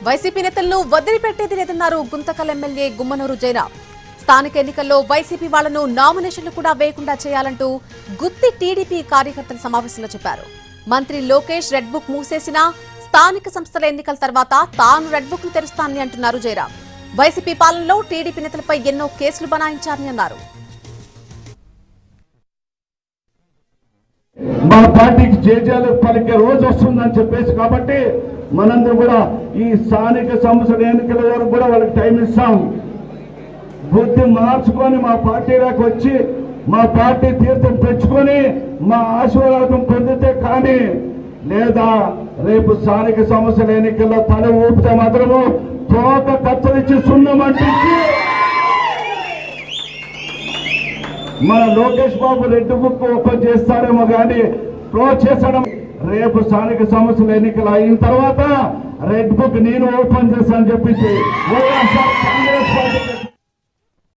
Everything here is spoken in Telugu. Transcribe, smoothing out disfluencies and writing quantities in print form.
వైసీపీ నేతలను వదిలిపెట్టేది లేదన్నారు గుంతకల్ ఎమ్మెల్యే గుమ్మనూరు జయరాం. స్థానిక ఎన్నికల్లో వైసీపీ వాళ్లను నామినేషన్లు కూడా వేయకుండా చేయాలంటూ గుత్తి టీడీపీ కార్యకర్తల సమావేశంలో చెప్పారు. మంత్రి లోకేష్ రెడ్ బుక్ మూసేసినా స్థానిక సంస్థల ఎన్నికల తర్వాత తాను రెడ్ బుక్ ను తెరుస్తానని అంటున్నారు జయరాం. వైసీపీ పాలనలో టీడీపీ నేతలపై ఎన్నో కేసులు బనాయించారని అన్నారు. మా పార్టీకి జేజేలు పలికే రోజు వస్తుందని చెప్పేసి కాబట్టి మనందరూ కూడా ఈ స్థానిక సంస్థల ఎన్నికల వరకు కూడా వాళ్ళకి టైం ఇస్తాం. బుద్ధి మార్చుకొని మా పార్టీలోకి వచ్చి మా పార్టీ తీర్థం తెచ్చుకొని మా ఆశీర్వాదం పొందితే కానీ లేదా రేపు స్థానిక సంస్థల ఎన్నికల్లో తల ఊపితే మాత్రము తోక కత్తరించి సున్నమంటించి మన Lokesh Babu red book open చేస్తారేమో కానీ క్లోజ్ చేసడం. రేపు స్థానిక సంస్థల ఎన్నికలు అయిన తర్వాత రెడ్ బుక్ నేను ఓపెన్ చేస్తానని చెప్పించి కాంగ్రెస్ పార్టీ